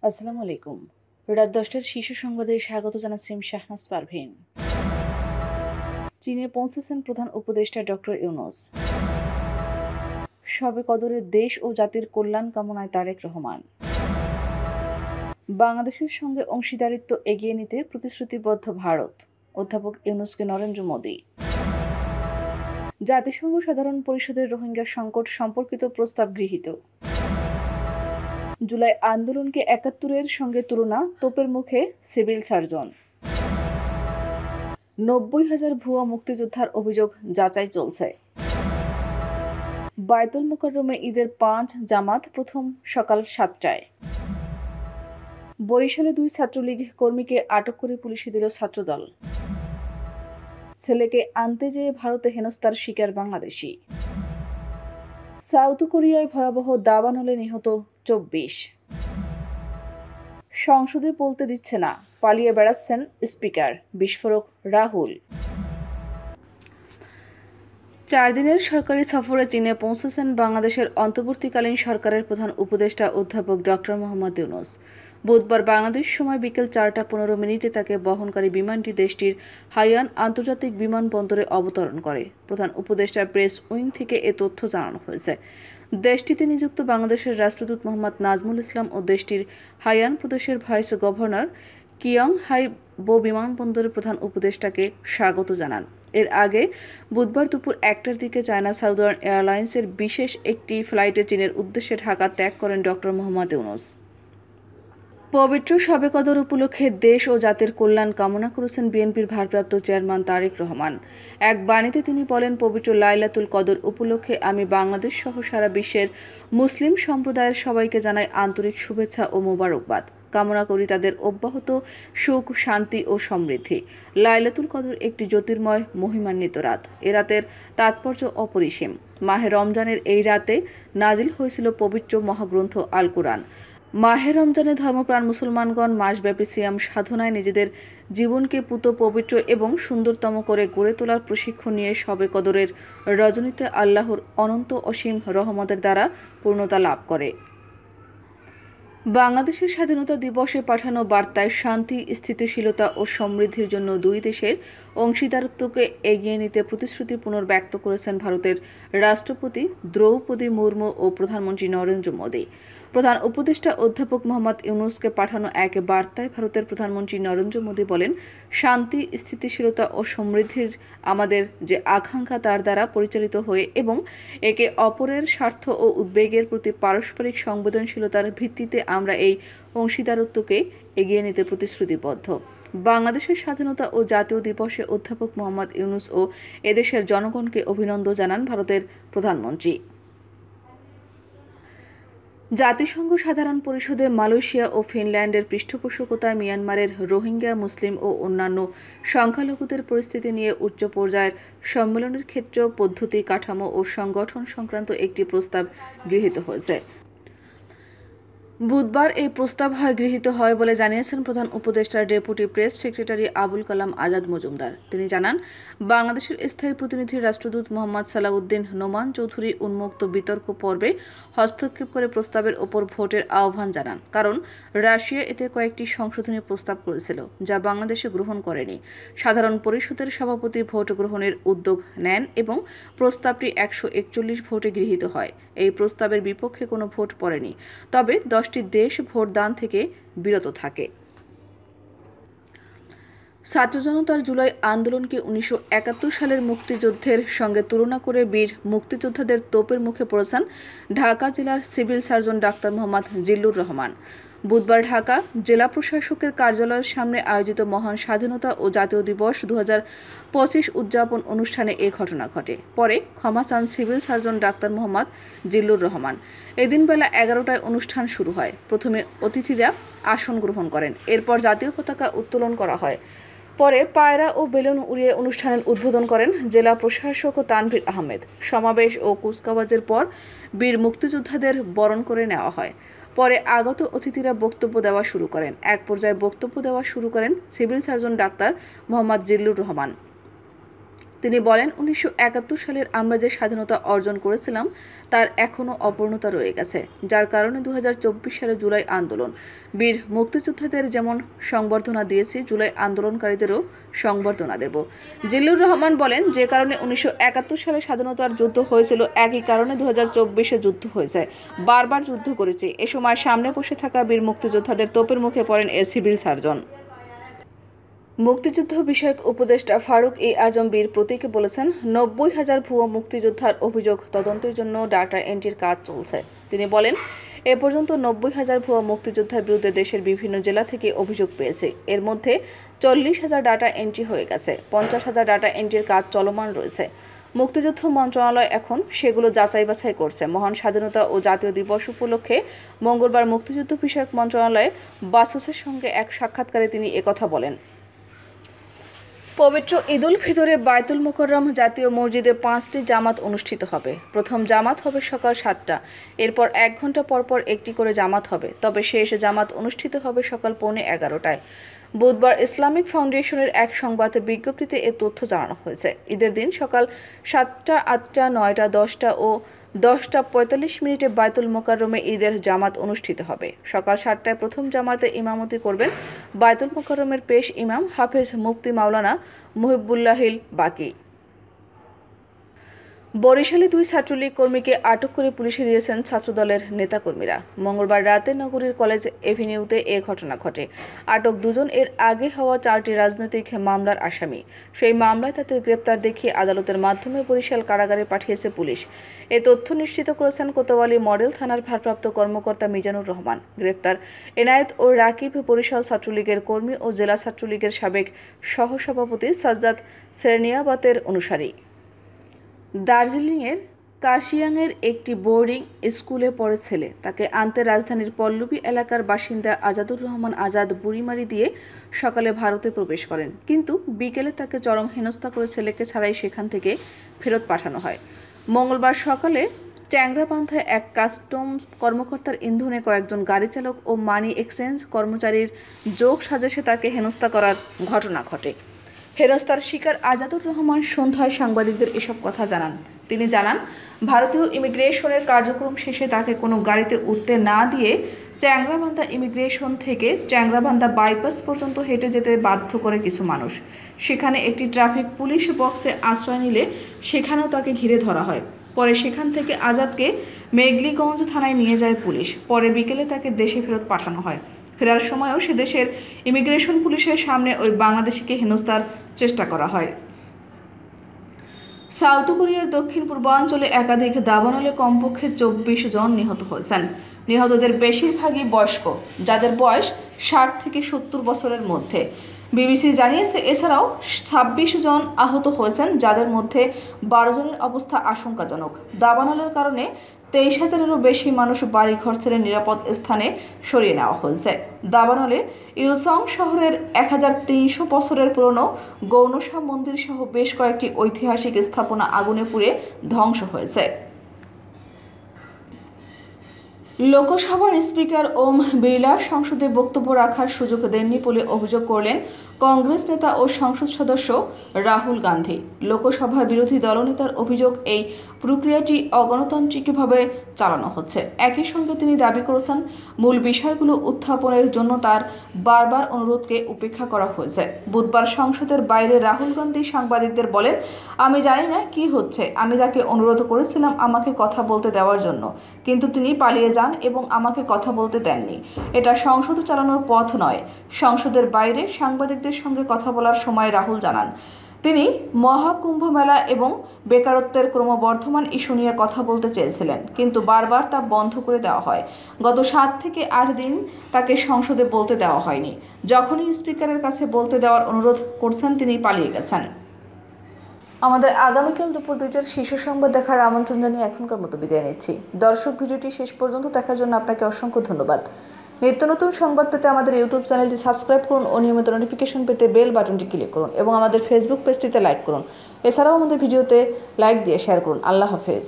আসসালামু আলাইকুম। রাত ১০টার শীর্ষ সংবাদে স্বাগত জানাচ্ছি আমি শাহনাজ পারভীন। চীনে পৌঁছেছেন প্রধান উপদেষ্টা ডক্টর ইউনূস। শবে কদরে দেশ ও জাতির কল্যাণ কামনায় তারেক রহমান। বাংলাদেশের সঙ্গে অংশীদারিত্ব এগিয়ে নিতে প্রতিশ্রুতিবদ্ধ ভারত, অধ্যাপক ইউনূসকে নরেন্দ্র মোদি। জাতিসংঘ সাধারণ পরিষদের রোহিঙ্গা সংকট সম্পর্কিত প্রস্তাব গৃহীত। জুলাই আন্দোলনকে ৭১-এর সঙ্গে তুলনা, তোপের মুখে সিভিল সার্জন। ৯০,০০০ ভুয়া মুক্তিযোদ্ধার অভিযোগ যাচাই চলছে। বায়তুল মোকাররমে ঈদের ৫ জামাত প্রথম সকাল ৭টায়। বরিশালে ২ ছাত্রলীগ কর্মীকে আটক করে পুলিশে দিল ছাত্রদল। ছেলেকে আনতে যেয়ে ভারতে হেনস্থার শিকার বাংলাদেশি। সাউথ কোরিয়ায় ভয়াবহ দাবানলে নিহত ২৪। সংসদে বলতে দিচ্ছে না, পালিয়ে বেড়াচ্ছেন স্পিকার, বিস্ফোরক রাহুল। ৪ দিনের সরকারি সফরে চীনে পৌঁছেছেন বাংলাদেশের অন্তর্বর্তীকালীন সরকারের প্রধান উপদেষ্টা অধ্যাপক ডক্টর মোহাম্মদ ইউনূস। বুধবার বাংলাদেশ সময় বিকেল ৪টা ১৫ তাকে বহনকারী বিমানটি দেশটির হাইয়ান আন্তর্জাতিক বিমানবন্দরে অবতরণ করে। প্রধান উপদেষ্টার প্রেস উইং থেকে এ তথ্য জানানো হয়েছে। দেশটিতে নিযুক্ত বাংলাদেশের রাষ্ট্রদূত মোহাম্মদ নাজমুল ইসলাম ও দেশটির হাইয়ান প্রদেশের ভাইস গভর্নর কিয়ং হাই বো বিমানবন্দরে প্রধান উপদেষ্টাকে স্বাগত জানান। এর আগে বুধবার দুপুর ১টার দিকে চায়না সাউদার্ন এয়ারলাইন্সের বিশেষ একটি ফ্লাইটে চীনের উদ্দেশ্যে ঢাকা ত্যাগ করেন ডক্টর মোহাম্মদ ইউনূস। পবিত্র শবে কদর উপলক্ষে দেশ ও জাতির কল্যাণ কামনা করেছেন বিএনপির ভারপ্রাপ্ত চেয়ারম্যান তারেক রহমান। এক বাণীতে তিনি বলেন, পবিত্র লাইলাতুল কদর উপলক্ষে আমি বাংলাদেশ সহ সারা বিশ্বের মুসলিম সম্প্রদায়ের সবাইকে জানাই আন্তরিক শুভেচ্ছা ও মোবারকবাদ। কামনা করি তাদের অব্যাহত সুখ, শান্তি ও সমৃদ্ধি। লাইলাতুল কদর একটি জ্যোতির্ময় মহিমান্বিত রাত। এ রাতের তাৎপর্য অপরিসীম। মাহে রমজানের এই রাতে নাজিল হয়েছিল পবিত্র মহাগ্রন্থ আল কুরআন। মাহে রমজানে ধর্মপ্রাণ মুসলমানগণ মাসব্যাপী সিয়াম সাধনায় নিজেদের জীবনকে পুত, পবিত্র এবং সুন্দরতম করে গড়ে তোলার প্রশিক্ষণ নিয়ে শবে কদরের রজনীতে আল্লাহর অনন্ত অসীম রহমতের দ্বারা পূর্ণতা লাভ করে। বাংলাদেশের স্বাধীনতা দিবসে পাঠানো বার্তায় শান্তি, স্থিতিশীলতা ও সমৃদ্ধির জন্য দুই দেশের অংশীদারত্বকে এগিয়ে নিতে প্রতিশ্রুতি পুনর্ব্যক্ত করেছেন ভারতের রাষ্ট্রপতি দ্রৌপদী মুর্মু ও প্রধানমন্ত্রী নরেন্দ্র মোদি। প্রধান উপদেষ্টা অধ্যাপক মোহাম্মদ ইউনূসকে পাঠানো এক বার্তায় ভারতের প্রধানমন্ত্রী নরেন্দ্র মোদি বলেন, শান্তি, স্থিতিশীলতা ও সমৃদ্ধির আমাদের যে আকাঙ্ক্ষা তার দ্বারা পরিচালিত হয়ে এবং একে অপরের স্বার্থ ও উদ্বেগের প্রতি পারস্পরিক সংবেদনশীলতার ভিত্তিতে আমরা এই অংশীদারত্বকে এগিয়ে নিতে প্রতিশ্রুতিবদ্ধ। বাংলাদেশের স্বাধীনতা ও জাতীয় দিবসে অধ্যাপক মোহাম্মদ ইউনূস ও এদেশের জনগণকে অভিনন্দন জানান ভারতের প্রধানমন্ত্রী। জাতিসংঘ সাধারণ পরিষদে মালয়েশিয়া ও ফিনল্যান্ডের পৃষ্ঠপোষকতায় মিয়ানমারের রোহিঙ্গা, মুসলিম ও অন্যান্য সংখ্যালঘুদের পরিস্থিতি নিয়ে উচ্চ পর্যায়ের সম্মেলনের ক্ষেত্রে পদ্ধতি, কাঠামো ও সংগঠন সংক্রান্ত একটি প্রস্তাব গৃহীত হয়েছে। বুধবার এই প্রস্তাব গৃহীত হয় বলে জানিয়েছেন প্রধান উপদেষ্টার deputy press secretary Abul Kalam Azad Majumdar. তিনি জানান, বাংলাদেশের স্থায়ী প্রতিনিধি রাষ্ট্রদূত মোহাম্মদ সালাউদ্দিন নোমান চৌধুরী উন্মুক্ত বিতর্ক পর্বে হস্তক্ষেপ করে প্রস্তাবের ওপর ভোটের আহ্বান জানান। কারণ রাশিয়া এতে কয়েকটি সংশোধনী প্রস্তাব করেছিল, যা বাংলাদেশে গ্রহণ করেনি। সাধারণ পরিষদের সভাপতি ভোট গ্রহণের উদ্যোগ নেন এবং প্রস্তাবটি ১৪১ ভোটে গৃহীত হয়। এই প্রস্তাবের বিপক্ষে কোনো ভোট পড়েনি, তবে 10টি দেশ ভোটদান থেকে বিরত থাকে। ছাত্র জনতার জুলাই আন্দোলনকে ১৯৭১ সালের মুক্তিযুদ্ধের সঙ্গে তুলনা করে বীর মুক্তিযোদ্ধাদের তোপের মুখে পড়েছেন ঢাকা জেলার civil surgeon doctor Mohammad Zillur Rahman. বুধবার ঢাকা জেলা প্রশাসকের কার্যালয়ের সামনে আয়োজিত মহান স্বাধীনতা ও জাতীয় দিবস ২০২৫ উদযাপন অনুষ্ঠানে এ ঘটনা ঘটে। পরে ক্ষমা চান civil surgeon doctor Mohammad Zillur Rahman. এদিন বেলা ১১টায় অনুষ্ঠান শুরু হয়। প্রথমে অতিথিরা আসন গ্রহণ করেন, এরপর জাতীয় পতাকা উত্তোলন করা হয়। পরে পায়রা ও বেলুন উড়িয়ে অনুষ্ঠানের উদ্বোধন করেন জেলা প্রশাসক তানভীর আহমেদ। সমাবেশ ও কুচকাওয়াজের পর বীর মুক্তিযোদ্ধাদের বরণ করে নেওয়া হয়। পরে আগত অতিথিরা বক্তব্য দেওয়া শুরু করেন। এক পর্যায়ে বক্তব্য দেওয়া শুরু করেন civil surgeon doctor Mohammad Zillur Rahman. তিনি বলেন, 1971 সালের আমরা যে স্বাধীনতা অর্জন করেছিলাম তার এখনও অপূর্ণতা রয়ে গেছে, যার কারণে 2024 সালে জুলাই আন্দোলন বীর মুক্তিযোদ্ধাদের যেমন সংবর্ধনা দিয়েছি, জুলাই আন্দোলনকারীদেরও সংবর্ধনা দেব। জিল্লুর রহমান বলেন, যে কারণে 1971 সালে স্বাধীনতার যুদ্ধ হয়েছিল, একই কারণে 2024-এ যুদ্ধ হয়েছে। বারবার যুদ্ধ করেছি। এ সময় সামনে বসে থাকা বীর মুক্তিযোদ্ধাদের তোপের মুখে পড়েন সিভিল সার্জন। মুক্তিযুদ্ধ বিষয়ক উপদেষ্টা ফারুক আজম বীর প্রতীক বলেছেন, 90,000 ভুয়ো মুক্তিযোদ্ধার অভিযোগ তদন্তের জন্য ডাটা এন্ট্রির কাজ চলছে। তিনি বলেন, এ পর্যন্ত 90,000 ভুয়ো মুক্তিযোদ্ধার বিরুদ্ধে দেশের বিভিন্ন জেলা থেকে অভিযোগ পেয়েছে। এর মধ্যে 40,000 ডাটা এন্ট্রি হয়ে গেছে, 50,000 ডাটা এন্ট্রির কাজ চলমান রয়েছে। মুক্তিযুদ্ধ মন্ত্রণালয় এখন সেগুলো যাচাই বাছাই করছে। মহান স্বাধীনতা ও জাতীয় দিবস উপলক্ষে মঙ্গলবার মুক্তিযুদ্ধ বিষয়ক মন্ত্রণালয়ে বাসুসের সঙ্গে এক সাক্ষাৎকারে তিনি একথা বলেন। পবিত্র ঈদুল ফিতরে বায়তুল মোকাররম জাতীয় মসজিদে 5টি জামাত অনুষ্ঠিত হবে। প্রথম জামাত হবে সকাল 7টা, এরপর 1 ঘন্টা পরপর একটি করে জামাত হবে, তবে শেষ জামাত অনুষ্ঠিত হবে সকাল 11:15টায়। বুধবার ইসলামিক ফাউন্ডেশনের এক সংবাদ বিজ্ঞপ্তিতে এ তথ্য জানানো হয়েছে। ঈদের দিন সকাল 7টা, 8টা, 9টা, 10টা ও 10:45 বায়তুল মোকাররমে ঈদের জামাত অনুষ্ঠিত হবে। সকাল 7টায় প্রথম জামাতে ইমামতি করবেন বায়তুল মোকাররমের পেশ ইমাম হাফেজ মুফতি মাওলানা মুহিবুল্লাহিল বাকি। বরিশালে 2 ছাত্রলীগ কর্মীকে আটক করে পুলিশে দিয়েছেন ছাত্রদলের নেতাকর্মীরা। মঙ্গলবার রাতে নগরীর কলেজ এভিনিউতে এ ঘটনা ঘটে। আটক দুজন এর আগে হওয়া 4টি রাজনৈতিক মামলার আসামি। সেই মামলায় তাদের গ্রেপ্তার দেখিয়ে আদালতের মাধ্যমে বরিশাল কারাগারে পাঠিয়েছে পুলিশ। এ তথ্য নিশ্চিত করেছেন কোতোয়ালি মডেল থানার ভারপ্রাপ্ত কর্মকর্তা মিজানুর রহমান। গ্রেপ্তার এনায়েত ও রাকিব বরিশাল ছাত্রলীগের কর্মী ও জেলা ছাত্রলীগের সাবেক সহসভাপতি সাজ্জাদ সেরনিয়াবাতের অনুসারী। দার্জিলিংয়ের কাশিয়াংয়ের একটি বোর্ডিং স্কুলে পড়ে ছেলে। তাকে আনতে রাজধানীর পল্লবী এলাকার বাসিন্দা আজাদুর রহমান আজাদ বুড়িমারি দিয়ে সকালে ভারতে প্রবেশ করেন, কিন্তু বিকেলে তাকে চরম হেনস্থা করে ছেলেকে ছাড়াই সেখান থেকে ফেরত পাঠানো হয়। মঙ্গলবার সকালে ট্যাংরাবান্ধায় এক কাস্টম কর্মকর্তার ইন্ধনে কয়েকজন গাড়ি চালক ও মানি এক্সচেঞ্জ কর্মচারীর যোগ সাজেশে তাকে হেনস্থা করার ঘটনা ঘটে। হেনস্থার শিকার আজাদুর রহমান সন্ধ্যায় সাংবাদিকদের এসব কথা জানান। তিনি জানান, ভারতীয় ইমিগ্রেশনের কার্যক্রম শেষে তাকে কোনো গাড়িতে উঠতে না দিয়ে ট্যাংরাবান্ধা ইমিগ্রেশন থেকে ট্যাংরাবান্ধা বাইপাস পর্যন্ত হেঁটে যেতে বাধ্য করে কিছু মানুষ। সেখানে একটি ট্রাফিক পুলিশ বক্সে আশ্রয় নিলে সেখানেও তাকে ঘিরে ধরা হয়। পরে সেখান থেকে আজাদকে মেঘলিগঞ্জ থানায় নিয়ে যায় পুলিশ। পরে বিকেলে তাকে দেশে ফেরত পাঠানো হয়। ফেরার সময়ও সে দেশের ইমিগ্রেশন পুলিশের সামনে ওই বাংলাদেশিকে হেনস্থার চেষ্টা করা হয়। সাউথ কোরিয়ার দক্ষিণ পূর্বাঞ্চলে একাধিক দাবানলে কমপক্ষে 24 জন নিহত হয়েছেন। নিহতদের বেশিরভাগই বয়স্ক, যাদের বয়স 60 থেকে 70 বছরের মধ্যে। বিবিসি জানিয়েছে, এছাড়াও 26 জন আহত হয়েছেন, যাদের মধ্যে 12 জনের অবস্থা আশঙ্কাজনক। দাবানলের কারণে 23,000-এরও বেশি মানুষ বাড়িঘর ছেড়ে নিরাপদ স্থানে সরিয়ে নেওয়া হয়েছে। দাবানলে ইলসং শহরের 1300 বছরের পুরনো গৌনসা মন্দির সহ বেশ কয়েকটি ঐতিহাসিক স্থাপনা আগুনে পুড়ে ধ্বংস হয়েছে। লোকসভার স্পিকার ওম বিড়লা সংসদে বক্তব্য রাখার সুযোগ দেননি বলে অভিযোগ করলেন কংগ্রেস নেতা ও সংসদ সদস্য রাহুল গান্ধী। লোকসভার বিরোধী দলনেতার অভিযোগ, এই প্রক্রিয়াটি অগণতান্ত্রিকভাবে চালানো হচ্ছে। একই সঙ্গে তিনি দাবি করেছেন, মূল বিষয়গুলো উত্থাপনের জন্য তার বারবার অনুরোধকে উপেক্ষা করা হয়েছে। বুধবার সংসদের বাইরে রাহুল গান্ধী সাংবাদিকদের বলেন, আমি জানি না কি হচ্ছে। আমি তাকে অনুরোধ করেছিলাম আমাকে কথা বলতে দেওয়ার জন্য, কিন্তু তিনি পালিয়ে যান এবং আমাকে কথা বলতে দেননি। এটা সংসদ চালানোর পথ নয়। সংসদের বাইরে সাংবাদিকদের সঙ্গে কথা বলার সময় রাহুল জানান, তিনি মহাকুম্ভ মেলা এবং বেকারত্বের ক্রমবর্ধমান ইস্যু নিয়ে কথা বলতে চেয়েছিলেন, কিন্তু বারবার তা বন্ধ করে দেওয়া হয়। গত 7 থেকে 8 দিন তাকে সংসদে বলতে দেওয়া হয়নি। যখনই স্পিকারের কাছে বলতে দেওয়ার অনুরোধ করছেন, তিনি পালিয়ে গেছেন। আমাদের আগামীকাল দুপুর 2টার শীর্ষ সংবাদ দেখার আমন্ত্রণ জানিয়ে এখনকার মতো বিদায় নিচ্ছি। দর্শক, ভিডিওটি শেষ পর্যন্ত দেখার জন্য আপনাকে অসংখ্য ধন্যবাদ। নিত্য নতুন সংবাদ পেতে আমাদের ইউটিউব চ্যানেলটি সাবস্ক্রাইব করুন ও নিয়মিত নোটিফিকেশন পেতে বেল বাটনটি ক্লিক করুন এবং আমাদের ফেসবুক পেজটিতে লাইক করুন। এছাড়াও আমাদের ভিডিওতে লাইক দিয়ে শেয়ার করুন। আল্লাহ হাফেজ।